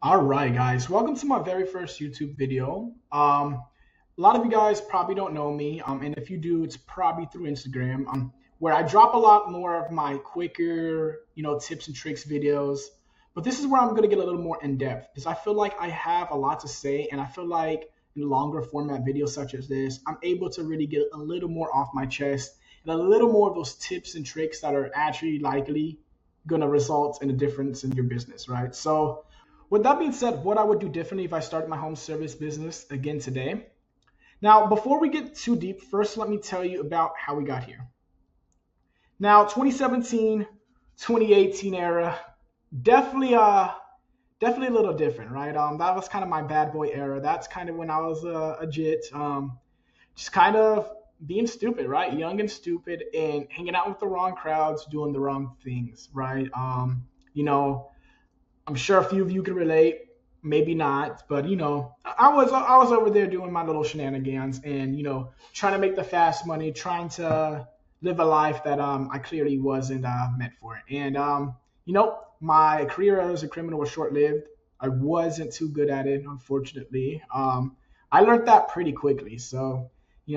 All right, guys, welcome to my very first YouTube video. A lot of you guys probably don't know me, and if you do, it's probably through Instagram, where I drop a lot more of my quicker, tips and tricks videos. But this is where I'm gonna get a little more in depth because I feel like I have a lot to say, and I feel like in longer format videos such as this, I'm able to really get a little more off my chest and a little more of those tips and tricks that are actually likely gonna result in a difference in your business, right? So with that being said, what I would do differently if I started my home service business again today. Now, before we get too deep, first let me tell you about how we got here. Now, 2017, 2018 era, definitely definitely a little different, right? That was kind of my bad boy era. That's kind of when I was a jit, just kind of being stupid, right? Young and stupid and hanging out with the wrong crowds, doing the wrong things, right? You know, I'm sure a few of you can relate, maybe not, but I was over there doing my little shenanigans and trying to make the fast money, trying to live a life that I clearly wasn't meant for. And my career as a criminal was short lived. I wasn't too good at it, unfortunately. I learned that pretty quickly. So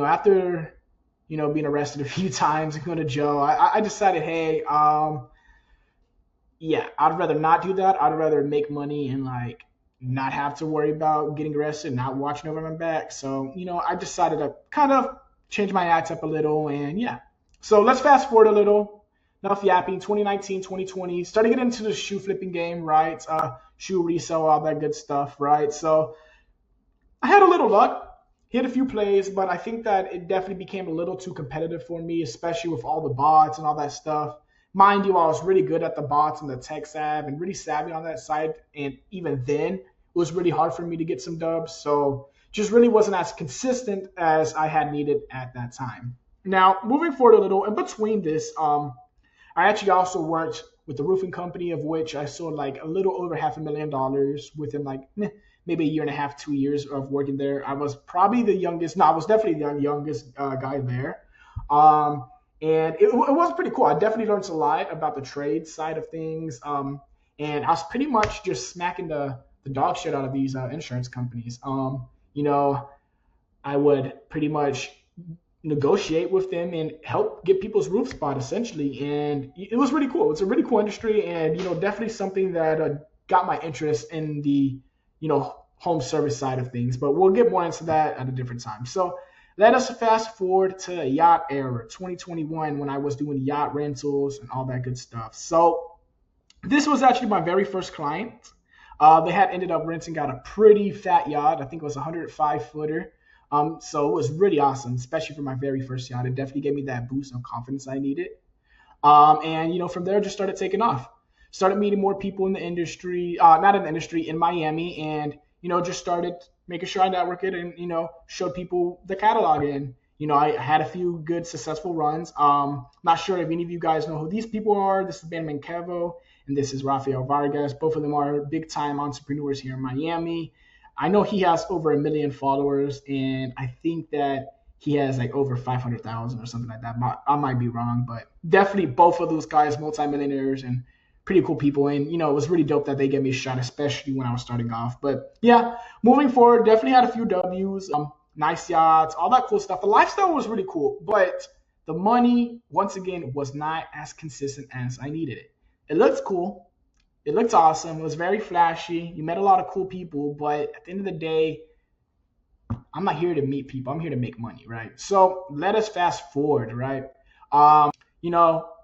after being arrested a few times and going to jail, I decided, hey, yeah, I'd rather not do that. I'd rather make money and like not have to worry about getting arrested, not watching over my back. So, I decided to kind of change my act up a little and yeah. So let's fast forward a little. Enough yapping. 2019, 2020, started getting into the shoe flipping game, right? Shoe resale, all that good stuff, right? So I had a little luck, hit a few plays, but I think that it definitely became a little too competitive for me, especially with all the bots and all that stuff. Mind you, I was really good at the bots and the tech sav and really savvy on that side. And even then, it was really hard for me to get some dubs. So just really wasn't as consistent as I had needed at that time. Now, moving forward a little, in between this, I actually also worked with the roofing company, of which I sold like a little over $500,000 within like maybe a year and a half, 2 years of working there. I was probably the youngest. No, I was definitely the youngest guy there. Um, and it was pretty cool. I definitely learned a lot about the trade side of things. And I was pretty much just smacking the dog shit out of these insurance companies. You know, I would pretty much negotiate with them and help get people's roof spot essentially. And it was really cool. It's a really cool industry, and definitely something that got my interest in the home service side of things. But we'll get more into that at a different time. So let us fast forward to yacht era, 2021, when I was doing yacht rentals and all that good stuff. So this was actually my very first client. They had ended up renting out a pretty fat yacht. I think it was a 105 footer. So it was really awesome, especially for my very first yacht. It definitely gave me that boost of confidence I needed. And from there, just started taking off. Started meeting more people in the industry, not in the industry, in Miami, and just started making sure I networked and showed people the catalog. And I had a few good successful runs. Not sure if any of you guys know who these people are. This is Benjamin Kevo, and this is Rafael Vargas. Both of them are big time entrepreneurs here in Miami. I know he has over 1 million followers, and I think that he has like over 500,000 or something like that. I might be wrong, but definitely both of those guys, multimillionaires and pretty cool people. And it was really dope that they gave me a shot, especially when I was starting off. But yeah, moving forward, definitely had a few W's, nice yachts, all that cool stuff. The lifestyle was really cool, but the money, once again, was not as consistent as I needed it. It looked cool. It looked awesome. It was very flashy. You met a lot of cool people, but at the end of the day, I'm not here to meet people. I'm here to make money, right? So let us fast forward, right?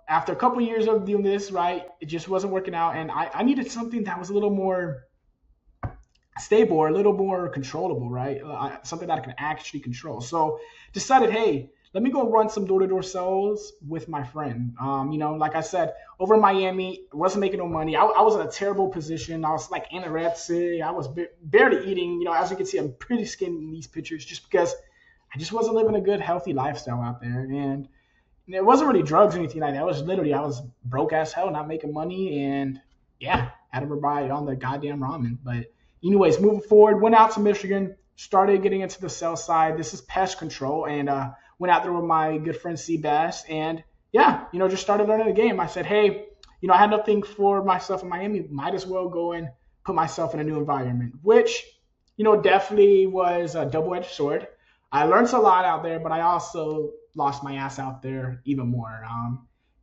After a couple of years of doing this, right, it just wasn't working out, and I needed something that was a little more stable or a little more controllable, right? Something that I can actually control. So decided, hey, let me go run some door-to-door sales with my friend. Like I said, over in Miami, wasn't making no money. I was in a terrible position. I was like anorexic. I was barely eating. As you can see, I'm pretty skinny in these pictures just because I just wasn't living a good, healthy lifestyle out there. And it wasn't really drugs or anything like that. It was literally, I was broke as hell, not making money. And yeah, had to rely on the goddamn ramen. But anyways, moving forward, went out to Michigan, started getting into the sales side. This is pest control. And went out there with my good friend Seabass, and yeah, just started learning the game. I said, hey, I had nothing for myself in Miami. Might as well go and put myself in a new environment, which, definitely was a double-edged sword. I learned a lot out there, but I also lost my ass out there even more.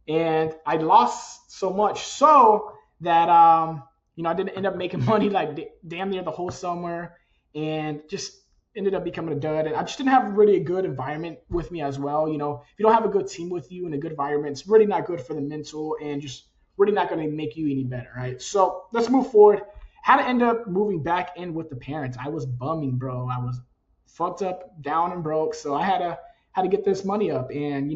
And I lost so much so that, I didn't end up making money like damn near the whole summer, and just ended up becoming a dud. And I just didn't have really a good environment with me as well. If you don't have a good team with you and a good environment, it's really not good for the mental and just really not going to make you any better, right? So let's move forward. How to end up moving back in with the parents. I was bumming, bro. I was fucked up, down and broke. So I had to get this money up. And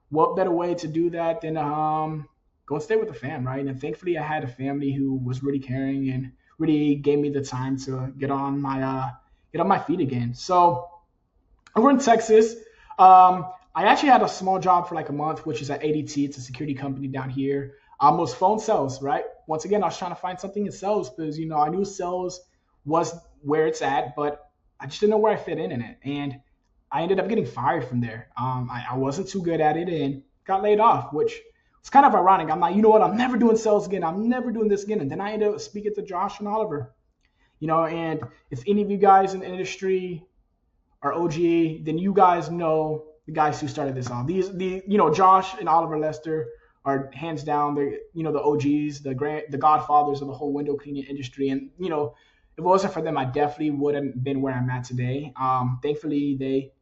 what better way to do that than go and stay with the fam, right? And thankfully I had a family who was really caring and really gave me the time to get on my feet again. So over in Texas, I actually had a small job for like a month, which is at ADT. It's a security company down here. Was phone sales, right? Once again, I was trying to find something in sales because, I knew sales was where it's at, but I just didn't know where I fit in it. And I ended up getting fired from there. I wasn't too good at it and got laid off, which was kind of ironic. I'm like, you know what? I'm never doing sales again. I'm never doing this again. And then I ended up speaking to Josh and Oliver, and if any of you guys in the industry are OG, then you guys know the guys who started this on. Josh and Oliver Lester are hands down the OGs, the godfathers of the whole window cleaning industry. And if it wasn't for them, I definitely wouldn't been where I'm at today. Thankfully, they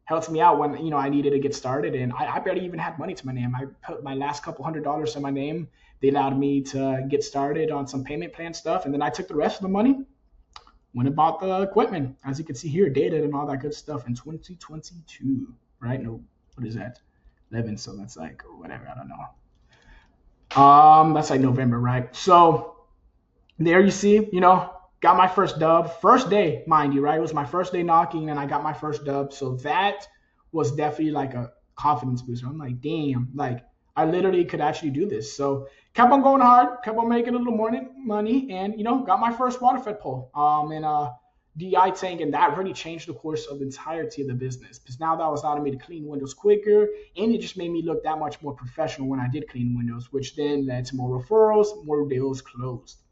helped me out when I needed to get started, and I barely even had money to my name. I put my last couple $100s to my name. They allowed me to get started on some payment plan stuff, and then I took the rest of the money, went and bought the equipment, as you can see here, dated and all that good stuff in 2022, right? No, what is that? 11, so that's like whatever, I don't know. That's like November, right? So there you see, got my first dub, first day, mind you, right? It was my first day knocking, and I got my first dub. So that was definitely like a confidence booster. I'm like, damn, like I literally could actually do this. So kept on going hard, kept on making a little more money, and got my first water fed pole and a DI tank, and that really changed the course of the entirety of the business, because now that was allowing me to clean windows quicker, and it just made me look that much more professional when I did clean windows, which then led to more referrals, more deals closed.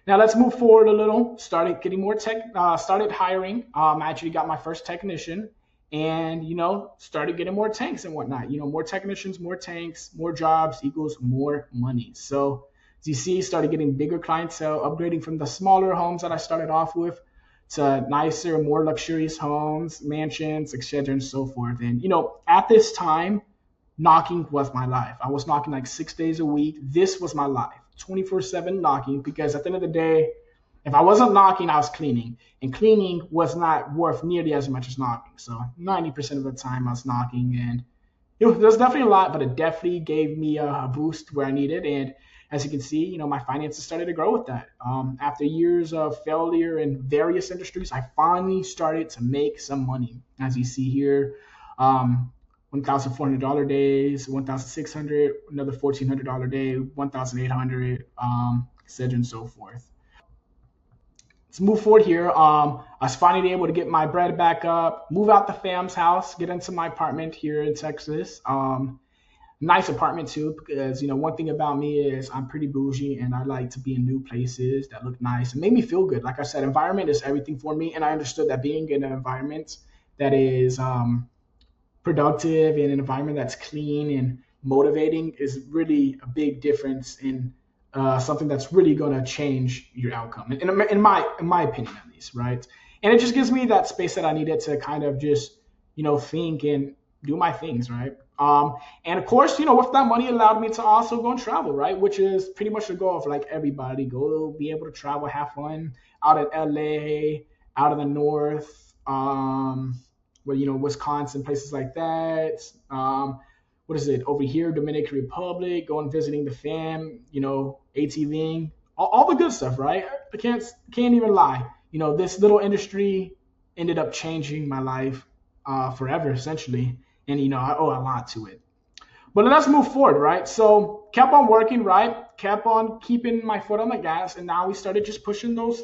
Now let's move forward a little. Started getting more started hiring. I actually got my first technician, and started getting more tanks and whatnot. More technicians, more tanks, more jobs equals more money. So as you see, started getting bigger clientele, upgrading from the smaller homes that I started off with to nicer, more luxurious homes, mansions, etc., and so forth. And at this time, knocking was my life. I was knocking like 6 days a week. This was my life. 24/7 knocking, because at the end of the day, if I wasn't knocking, I was cleaning, and cleaning was not worth nearly as much as knocking. So 90% of the time I was knocking, and there's definitely a lot, but it definitely gave me a boost where I needed. And as you can see, my finances started to grow with that. After years of failure in various industries, I finally started to make some money. As you see here, $1,400 days, $1,600, another $1,400 day, $1,800, etc., and so forth. Let's move forward here. I was finally able to get my bread back up, move out the fam's house, get into my apartment here in Texas. Nice apartment too, because one thing about me is I'm pretty bougie, and I like to be in new places that look nice and make me feel good. Like I said, environment is everything for me, and I understood that being in an environment that is productive and an environment that's clean and motivating is really a big difference in something that's really going to change your outcome, in my opinion at least, right? And it just gives me that space that I needed to kind of just think and do my things, right? And of course, with that money, it allowed me to also go and travel, right? Which is pretty much the goal of like everybody. Go be able to travel, have fun out in LA, out in the north, Wisconsin, places like that. What is it over here? Dominican Republic, going visiting the fam, ATVing, all the good stuff, right? I can't even lie. This little industry ended up changing my life forever, essentially. And, I owe a lot to it. But let's move forward, right? So kept on working, right? Kept on keeping my foot on the gas. And now we started just pushing those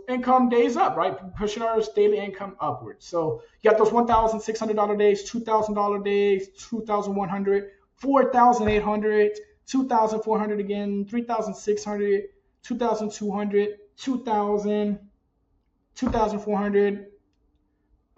income days up, right? Pushing our daily income upwards. So you got those $1,600 days, $2,000 days, $2,100, $4,800, $2,400 again, $3,600, 2,200, 2,000, 2,400,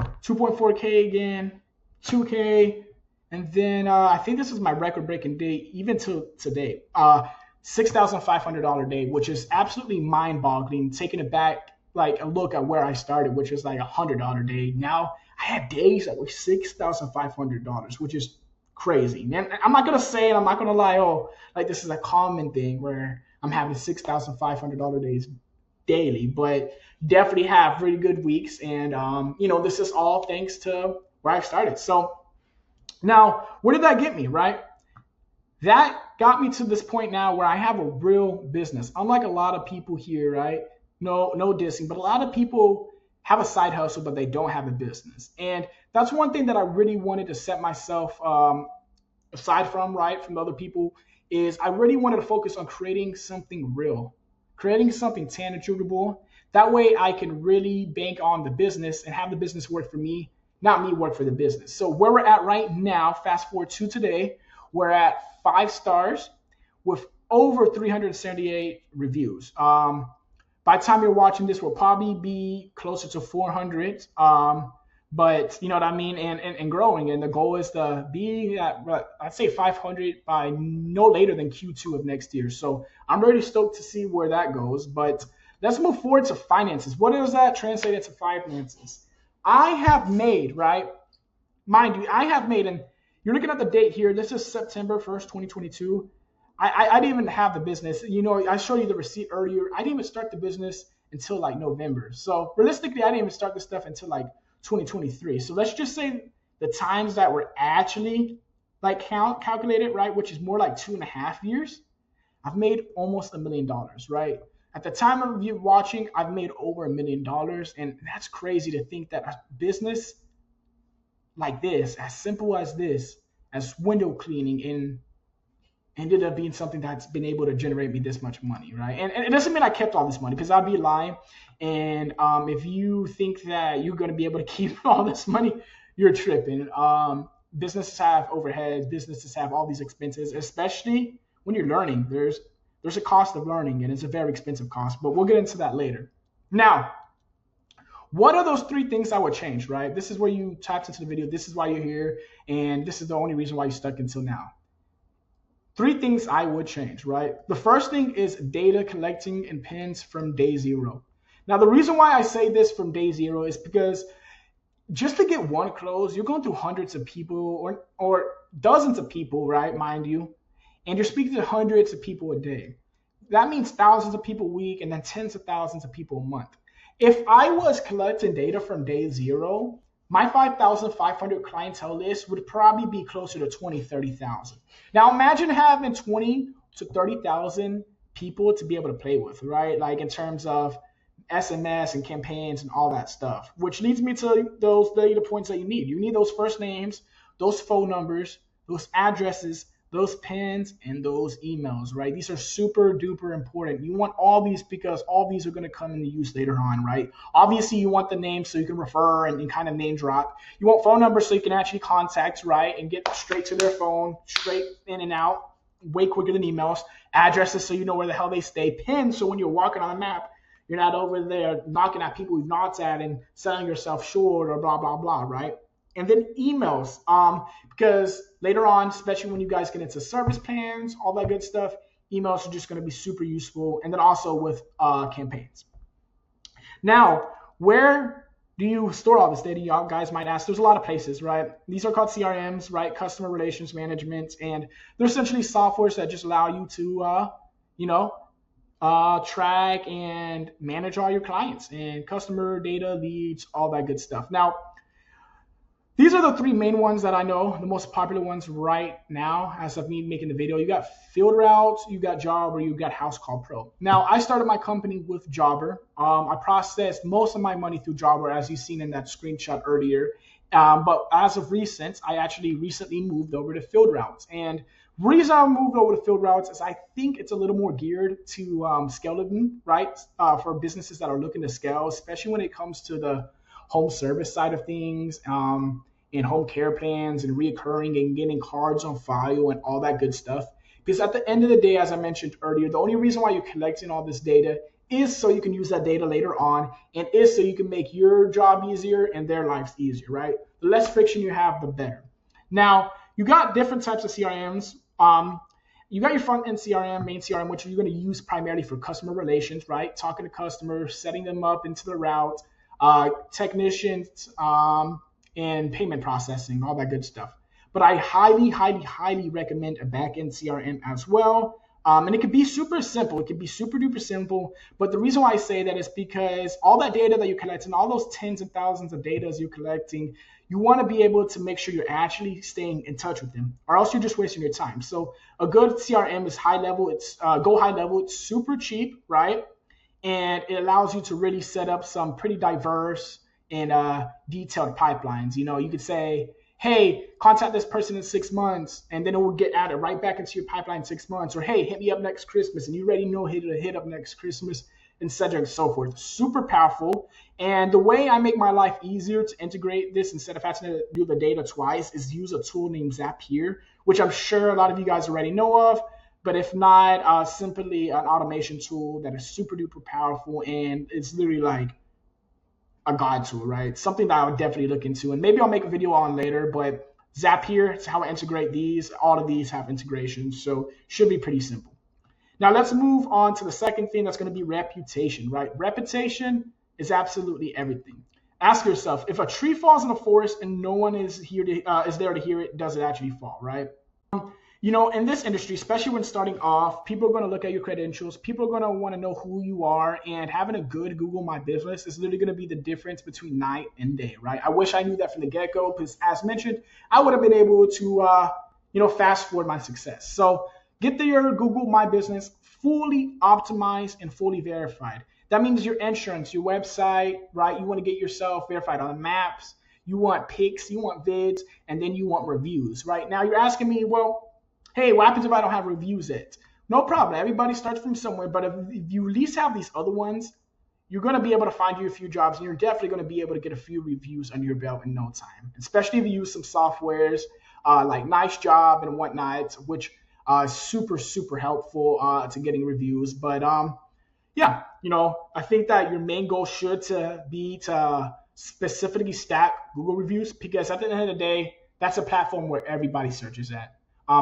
2.4K again, 2K, and then I think this is my record-breaking day even to today. $6,500 day, which is absolutely mind-boggling. Taking it back, like a look at where I started, which is like $100 day. Now I had days that were $6,500, which is crazy. And I'm not gonna say it. I'm not gonna lie. Oh, like this is a common thing where I'm having $6,500 days daily, but definitely have really good weeks. And this is all thanks to where I started. So now, where did that get me? Right, that got me to this point now where I have a real business. Unlike a lot of people here, right? No dissing, but a lot of people have a side hustle, but they don't have a business. And that's one thing that I really wanted to set myself aside from, right, from other people, is I really wanted to focus on creating something real, creating something tangible. That way I can really bank on the business and have the business work for me, not me work for the business. So where we're at right now, fast forward to today, we're at 5 stars with over 378 reviews. By the time you're watching this, we'll probably be closer to 400. But you know what I mean, and growing. And the goal is to be at, I'd say 500 by no later than Q2 of next year. So I'm really stoked to see where that goes. But let's move forward to finances. What does that translate into finances? I have made, right? Mind you, I have made, and you're looking at the date here. This is September 1st, 2022. I didn't even have the business. I showed you the receipt earlier. I didn't even start the business until like November. So realistically, I didn't even start this stuff until like 2023. So let's just say the times that were actually like calculated, right, which is more like 2.5 years, I've made almost $1 million, right? At the time of you watching, I've made over $1 million. And that's crazy to think that a business like this, as simple as this, as window cleaning, and ended up being something that's been able to generate me this much money, right? And it doesn't mean I kept all this money, because I'd be lying. And if you think that you're going to be able to keep all this money, you're tripping. Businesses have overheads, businesses have all these expenses, especially when you're learning. There's a cost of learning, and it's a very expensive cost, but we'll get into that later. Now, what are those 3 things I would change, right? This is where you typed into the video. This is why you're here, and this is the only reason why you stuck until now. 3 things I would change, right? The first thing is data collecting and pins from day 0. Now, the reason why I say this from day 0 is because just to get one close, you're going through hundreds of people or dozens of people, right, mind you, and you're speaking to hundreds of people a day. That means thousands of people a week, and then tens of thousands of people a month. If I was collecting data from day 0, my 5,500 clientele list would probably be closer to 20, 30,000. Now imagine having 20 to 30,000 people to be able to play with, right? Like in terms of SMS and campaigns and all that stuff, which leads me to those data points that you need. You need those first names, those phone numbers, those addresses, those pins, and those emails, right? These are super duper important. You want all these because all these are going to come into use later on, right? Obviously, you want the name so you can refer and kind of name drop. You want phone numbers so you can actually contact, right, and get straight to their phone, straight in and out, way quicker than emails. Addresses so you know where the hell they stay. Pins so when you're walking on a map, you're not over there knocking at people you've knocked at and selling yourself short or blah, blah, blah, right? And then emails, because later on, especially when you guys get into service plans, all that good stuff, emails are just going to be super useful. And then also with campaigns. Now, where do you store all this data? Y'all guys might ask. There's a lot of places, right? These are called CRMs, right? Customer relations management. And they're essentially softwares that just allow you to, track and manage all your clients and customer data, leads, all that good stuff. Now, these are the 3 main ones that I know, the most popular ones right now as of me making the video. You got FieldRoutes, you got Jobber, you got Housecall Pro. Now, I started my company with Jobber. I processed most of my money through Jobber, as you've seen in that screenshot earlier. But as of recent, I actually recently moved over to FieldRoutes. And the reason I moved over to FieldRoutes is I think it's a little more geared to scaling, right, for businesses that are looking to scale, especially when it comes to the home service side of things, and home care plans and reoccurring and getting cards on file and all that good stuff. Because at the end of the day, as I mentioned earlier, the only reason why you're collecting all this data is so you can use that data later on, and is so you can make your job easier and their lives easier, right? The less friction you have, the better. Now, you got different types of CRMs. You got your front end CRM, main CRM, which you're going to use primarily for customer relations, right? Talking to customers, setting them up into the route, technicians, and payment processing, all that good stuff. But I highly, highly, highly recommend a back-end CRM as well. And it could be super simple. It could be super duper simple. But the reason why I say that is because all that data that you're collecting, all those tens of thousands of data you're collecting, you want to be able to make sure you're actually staying in touch with them, or else you're just wasting your time. So a good CRM is high level. It's go high level. It's super cheap, right? And it allows you to really set up some pretty diverse and detailed pipelines. You know, you could say, hey, contact this person in 6 months, and then it will get added right back into your pipeline in 6 months. Or, hey, hit me up next Christmas, and you already know who to hit up next Christmas, and so on and so forth. Super powerful. And the way I make my life easier to integrate this instead of having to do the data twice is use a tool named Zapier, which I'm sure a lot of you guys already know of. But if not, simply an automation tool that is super duper powerful, and it's literally like a guide tool, right? Something that I would definitely look into, and maybe I'll make a video on later. But Zapier, it's how I integrate these. All of these have integrations, so should be pretty simple. Now let's move on to the second thing. That's going to be reputation, right? Reputation is absolutely everything. Ask yourself, if a tree falls in the forest and no one is there to hear it, does it actually fall, right? You know, in this industry, especially when starting off, people are going to look at your credentials. People are going to want to know who you are, and having a good Google My Business is literally going to be the difference between night and day, right? I wish I knew that from the get-go, because as mentioned, I would have been able to, fast forward my success. So get your Google My Business fully optimized and fully verified. That means your insurance, your website, right? You want to get yourself verified on the maps. You want pics, you want vids, and then you want reviews, right? Now you're asking me, well, hey, what happens if I don't have reviews yet? No problem. Everybody starts from somewhere. But if you at least have these other ones, you're going to be able to find you a few jobs, and you're definitely going to be able to get a few reviews under your belt in no time, especially if you use some softwares like Nice Job and whatnot, which are super, super helpful to getting reviews. But yeah, I think that your main goal should be to specifically stack Google reviews, because at the end of the day, that's a platform where everybody searches at.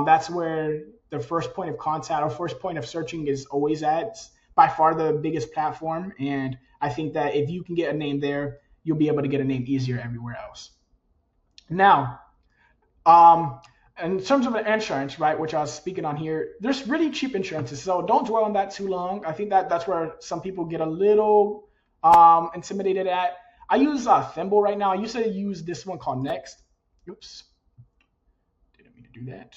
That's where the first point of contact or first point of searching is always at. It's by far the biggest platform. And I think that if you can get a name there, you'll be able to get a name easier everywhere else. Now, in terms of an insurance, right, which I was speaking on here, there's really cheap insurances. So don't dwell on that too long. I think that's where some people get a little intimidated at. I use Thimble right now. I used to use this one called Next. Oops. Didn't mean to do that.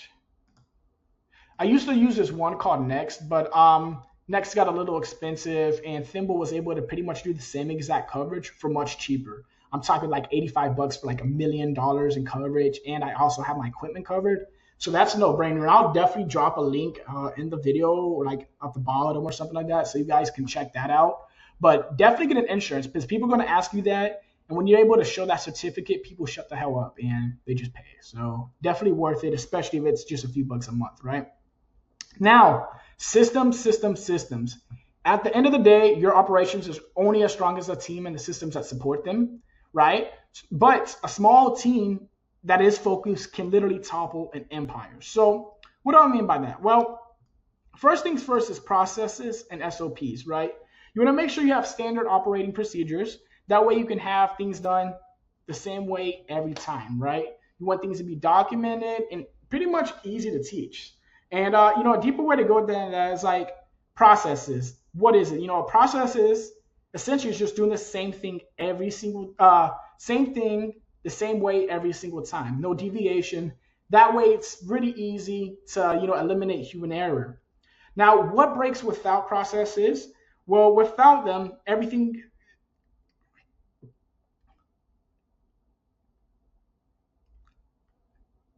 I used to use this one called Next, but Next got a little expensive, and Thimble was able to pretty much do the same exact coverage for much cheaper. I'm talking like $85 for like $1 million in coverage, and I also have my equipment covered. So that's a no-brainer. I'll definitely drop a link in the video, or like at the bottom or something like that, so you guys can check that out. But definitely get an insurance, because people are going to ask you that, and when you're able to show that certificate, people shut the hell up and they just pay. So definitely worth it, especially if it's just a few bucks a month, right? Now, systems. At the end of the day, your operations is only as strong as the team and the systems that support them, right? But a small team that is focused can literally topple an empire. So what do I mean by that? Well, first things first is processes and SOPs, right? You want to make sure you have standard operating procedures. That way you can have things done the same way every time, right? You want things to be documented and pretty much easy to teach. And, a deeper way to go than that is like processes. What is it? Processes essentially is just doing the same thing the same way every single time. No deviation. That way it's really easy to, eliminate human error. Now, what breaks without processes? Well, without them, everything.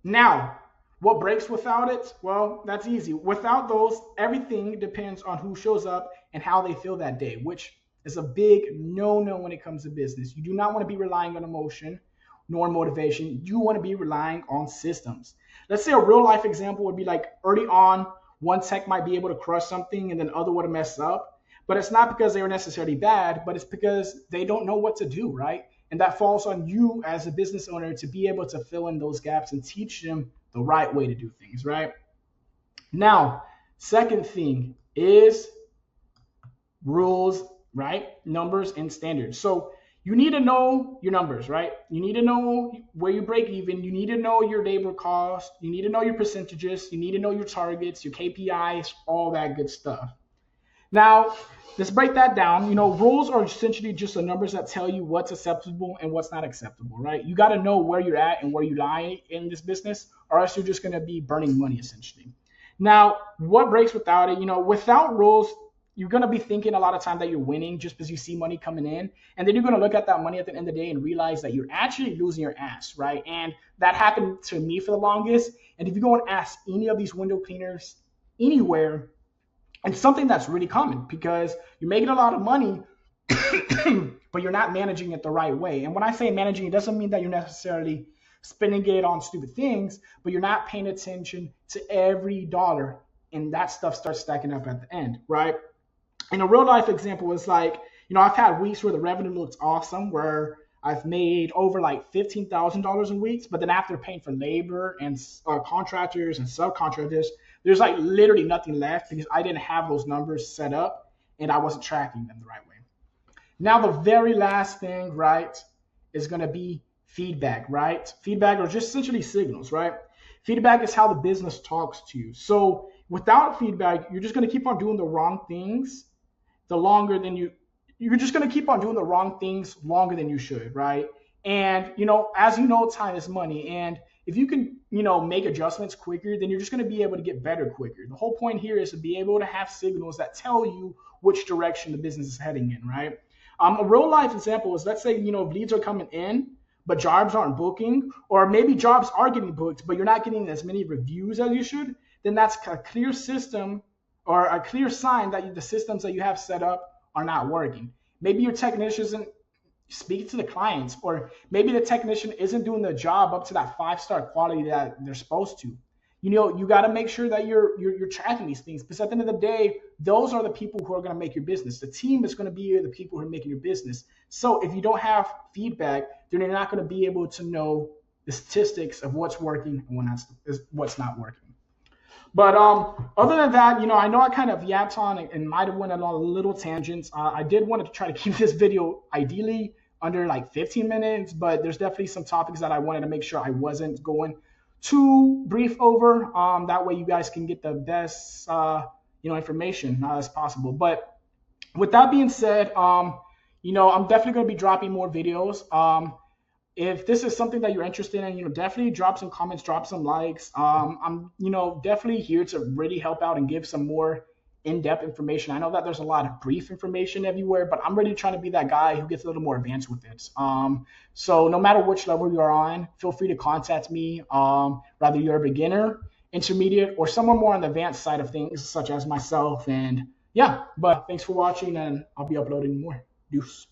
Now, what breaks without it? Well, that's easy. Without those, everything depends on who shows up and how they feel that day, which is a big no-no when it comes to business. You do not want to be relying on emotion nor motivation. You want to be relying on systems. Let's say a real life example would be like early on one tech might be able to crush something and then other would mess up. But it's not because they were necessarily bad, but it's because they don't know what to do, right? And that falls on you as a business owner to be able to fill in those gaps and teach them the right way to do things, right? Now, second thing is rules, right? Numbers and standards. So you need to know your numbers, right? You need to know where you break even. You need to know your labor cost. You need to know your percentages. You need to know your targets, your KPIs, all that good stuff. Now, let's break that down. Rules are essentially just the numbers that tell you what's acceptable and what's not acceptable, right? You got to know where you're at and where you lie in this business, or else you're just going to be burning money, essentially. Now, what breaks without it? Without rules, you're going to be thinking a lot of time that you're winning just because you see money coming in. And then you're going to look at that money at the end of the day and realize that you're actually losing your ass, right? And that happened to me for the longest. And if you go and ask any of these window cleaners anywhere, it's something that's really common because you're making a lot of money, but you're not managing it the right way. And when I say managing, it doesn't mean that you're necessarily spending it on stupid things, but you're not paying attention to every dollar, and that stuff starts stacking up at the end, right? And a real life example is like, I've had weeks where the revenue looks awesome, where I've made over like $15,000 in weeks, but then after paying for labor and contractors and subcontractors, there's like literally nothing left because I didn't have those numbers set up and I wasn't tracking them the right way. Now, the very last thing, right, is going to be feedback, right? Feedback are just essentially signals, right? Feedback is how the business talks to you. So without feedback, you're just going to keep on doing the wrong things you're just going to keep on doing the wrong things longer than you should, right? And, as you know, time is money. And if you can, make adjustments quicker, then you're just going to be able to get better quicker. The whole point here is to be able to have signals that tell you which direction the business is heading in, right? A real life example is, let's say, leads are coming in, but jobs aren't booking, or maybe jobs are getting booked, but you're not getting as many reviews as you should, then that's a clear system or a clear sign that the systems that you have set up are not working. Maybe your technician isn't speaking to the clients, or maybe the technician isn't doing the job up to that 5-star quality that they're supposed to. You got to make sure that you're tracking these things, because at the end of the day, those are the people who are going to make your business. The team is going to be the people who are making your business. So if you don't have feedback, then you're not going to be able to know the statistics of what's working and what's not working. But other than that, I know I kind of yapped on and might have went on a little tangents. I did want to try to keep this video ideally under like 15 minutes, but there's definitely some topics that I wanted to make sure I wasn't going too brief over. That way you guys can get the best, information as possible. But with that being said, I'm definitely going to be dropping more videos. If this is something that you're interested in, definitely drop some comments, drop some likes. I'm, definitely here to really help out and give some more in-depth information. I know that there's a lot of brief information everywhere, but I'm really trying to be that guy who gets a little more advanced with it. So no matter which level you're on, feel free to contact me, whether you're a beginner, intermediate, or someone more on the advanced side of things, such as myself. And yeah, but thanks for watching, and I'll be uploading more. Deuce.